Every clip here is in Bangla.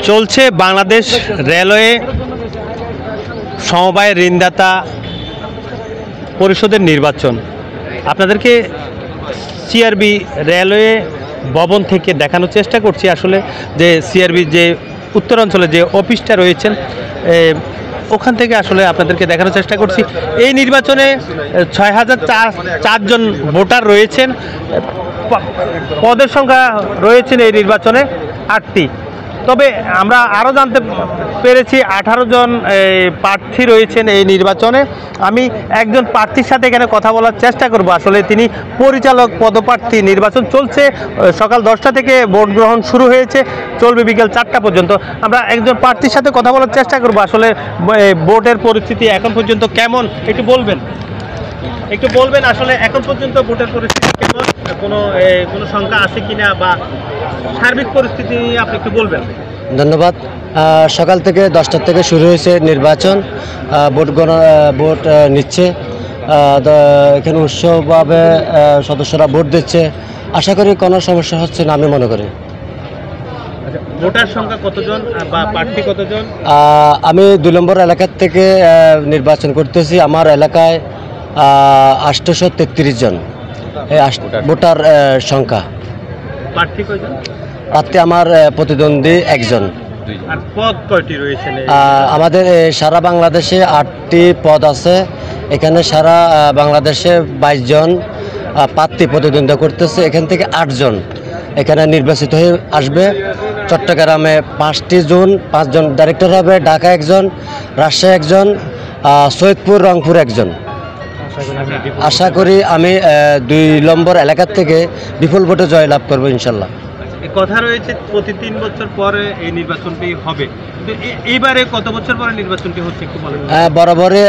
চলছে বাংলাদেশ রেলওয়ে সমবায় ঋণদাতা পরিষদের নির্বাচন। আপনাদেরকে সিআরবি রেলওয়ে ভবন থেকে দেখানোর চেষ্টা করছি আসলে যে সিআরবি যে উত্তরাঞ্চলে যে অফিসটা রয়েছেন ওখান থেকে আসলে আপনাদেরকে দেখানোর চেষ্টা করছি। এই নির্বাচনে 6004 জন ভোটার রয়েছেন। পদের সংখ্যা রয়েছেন এই নির্বাচনে 8টি। তবে আমরা আরও জানতে পেরেছি 18 জন প্রার্থী রয়েছেন এই নির্বাচনে। আমি একজন প্রার্থীর সাথে এখানে কথা বলার চেষ্টা করব। আসলে তিনি পরিচালক পদপ্রার্থী। নির্বাচন চলছে, সকাল 10টা থেকে ভোট গ্রহণ শুরু হয়েছে, চলবে বিকেল 4টা পর্যন্ত। আমরা একজন প্রার্থীর সাথে কথা বলার চেষ্টা করব। আসলে ভোটের পরিস্থিতি এখন পর্যন্ত কেমন একটু বলবেন আসলে এখন পর্যন্ত ভোটের পরিস্থিতি কেমন, কোনো সংখ্যা আছে কিনা বা সার্বিক পরিস্থিতি আপনি একটু বলবেন। ধন্যবাদ। সকাল থেকে 10টা থেকে শুরু হয়েছে নির্বাচন, ভোট নিচ্ছে। এখানে উৎসবভাবে সদস্যরা ভোট দিচ্ছে। আশা করি কোনো সমস্যা হচ্ছে না আমি মনে করি। ভোটার সংখ্যা কতজন বা প্রার্থী কতজন? আমি 2 নম্বর এলাকার থেকে নির্বাচন করতেছি। আমার এলাকায় 833 জন ভোটার সংখ্যা। প্রার্থী কয়জন? প্রার্থী আমার প্রতিদ্বন্দ্বী একজন। আর পদ কয়টি রয়েছে? আমাদের সারা বাংলাদেশে 8টি পদ আছে। এখানে সারা বাংলাদেশে 22 জন প্রার্থী প্রতিদ্বন্দ্বিতা করতেছে। এখান থেকে 8 জন এখানে নির্বাচিত হয়ে আসবে। চট্টগ্রামে 5টি জোন, 5 জন ডাইরেক্টর হবে। ঢাকা একজন, রাজশাহী একজন, সৈয়দপুর রংপুর একজন। আশা করি আমি 2 নম্বর এলাকার থেকে বিপুল ভোটে জয়লাভ করবো ইনশাল্লাহ। কথা রয়েছে প্রতি 3 বছর পরে এই নির্বাচনটি হবে, কিন্তু এইবারে কত বছর পরে নির্বাচনটি হচ্ছে একটু বলেন। বরাবরে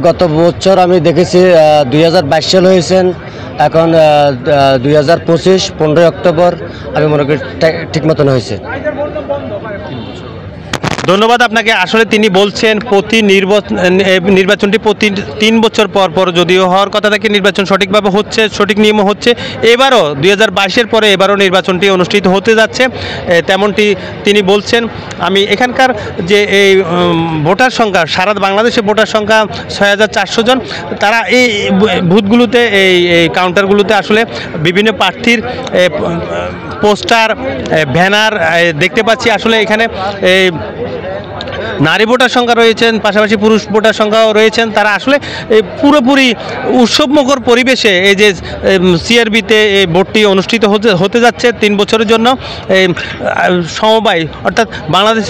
গত বছর আমি দেখেছি 2022 সাল হয়েছেন, এখন 2025 15 অক্টোবর আমি মনে করি ঠিক মতন হয়েছে। ধন্যবাদ আপনাকে। আসলে তিনি বলছেন নির্বাচনটি প্রতি 3 বছর পর পর যদিও হওয়ার কথা থাকে, নির্বাচন সঠিকভাবে হচ্ছে, সঠিক নিয়ম হচ্ছে। এবারও 2022-এর পরে এবারও নির্বাচনটি অনুষ্ঠিত হতে যাচ্ছে, তেমনটি তিনি বলছেন। আমি এখানকার যে এই ভোটার সংখ্যা, সারা বাংলাদেশে ভোটার সংখ্যা 6400 জন। তারা এই বুথগুলোতে এই কাউন্টারগুলোতে আসলে বিভিন্ন প্রার্থীর পোস্টার, ব্যানার দেখতে পাচ্ছি। আসলে এখানে নারী ভোটার সংখ্যা রয়েছেন, পাশাপাশি পুরুষ ভোটার সংখ্যাও রয়েছেন। তারা আসলে পুরোপুরি উৎসবমুখর পরিবেশে এই যে সিআরবিতে এই ভোটটি অনুষ্ঠিত হতে যাচ্ছে 3 বছরের জন্য। সমবায় অর্থাৎ বাংলাদেশ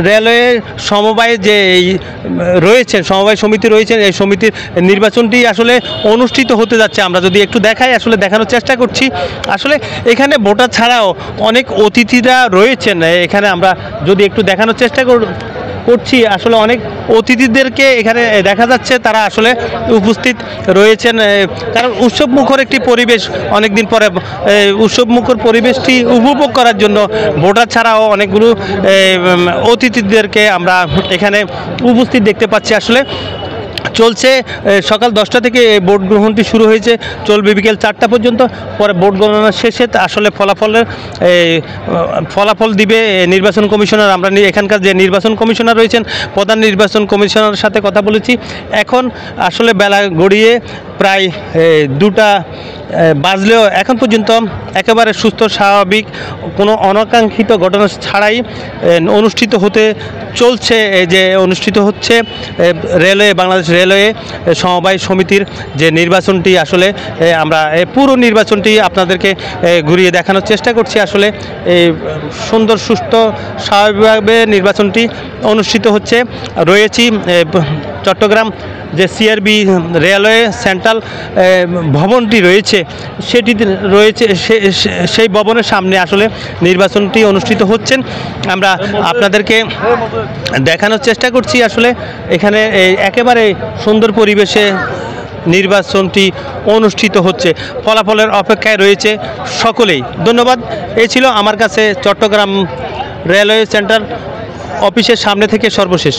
রেলওয়ে সমবায় যে রয়েছেন, সমবায় সমিতি রয়েছেন, এই সমিতির নির্বাচনটি আসলে অনুষ্ঠিত হতে যাচ্ছে। আমরা যদি একটু দেখাই, আসলে দেখানোর চেষ্টা করছি। আসলে এখানে ভোটার ছাড়াও অনেক অতিথিরা রয়েছেন। এখানে আমরা যদি একটু দেখানোর চেষ্টা করছি, আসলে অনেক অতিথিদেরকে এখানে দেখা যাচ্ছে, তারা আসলে উপস্থিত রয়েছেন। কারণ উৎসবমুখর একটি পরিবেশ, অনেকদিন পরে উৎসবমুখর পরিবেশটি উপভোগ করার জন্য ভোটার ছাড়াও অনেকগুলো অতিথিদেরকে আমরা এখানে উপস্থিত দেখতে পাচ্ছি। আসলে চলছে সকাল 10টা থেকে ভোট গ্রহণটি শুরু হয়েছে, চলবে বিকেল 4টা পর্যন্ত। পরে ভোট গণনার শেষে আসলে ফলাফল দিবে নির্বাচন কমিশনার। আমরা এখানকার যে নির্বাচন কমিশনার রয়েছেন, প্রধান নির্বাচন কমিশনারের সাথে কথা বলেছি। এখন আসলে বেলা গড়িয়ে প্রায় 2টা বাজলেও এখন পর্যন্ত একেবারে সুস্থ স্বাভাবিক কোনো অনাকাঙ্ক্ষিত ঘটনা ছাড়াই অনুষ্ঠিত হতে চলছে। যে অনুষ্ঠিত হচ্ছে বাংলাদেশ রেলওয়ে সমবায় সমিতির যে নির্বাচনটি, আসলে আমরা পুরো নির্বাচনটি আপনাদেরকে ঘুরিয়ে দেখানোর চেষ্টা করছি। আসলে এই সুন্দর সুস্থ স্বাভাবিকভাবে নির্বাচনটি অনুষ্ঠিত হচ্ছে। রয়েছি চট্টগ্রাম যে সিআরবি রেলওয়ে সেন্ট্রাল ভবনটি রয়েছে, সেটি রয়েছে, সেই ভবনের সামনে আসলে নির্বাচনটি অনুষ্ঠিত হচ্ছেন। আমরা আপনাদেরকে দেখানোর চেষ্টা করছি। আসলে এখানে একেবারে সুন্দর পরিবেশে নির্বাচনটি অনুষ্ঠিত হচ্ছে, ফলাফলের অপেক্ষায় রয়েছে সকলেই। ধন্যবাদ। এই ছিল আমার কাছে চট্টগ্রাম রেলওয়ে সেন্টার অফিসের সামনে থেকে সর্বশেষ।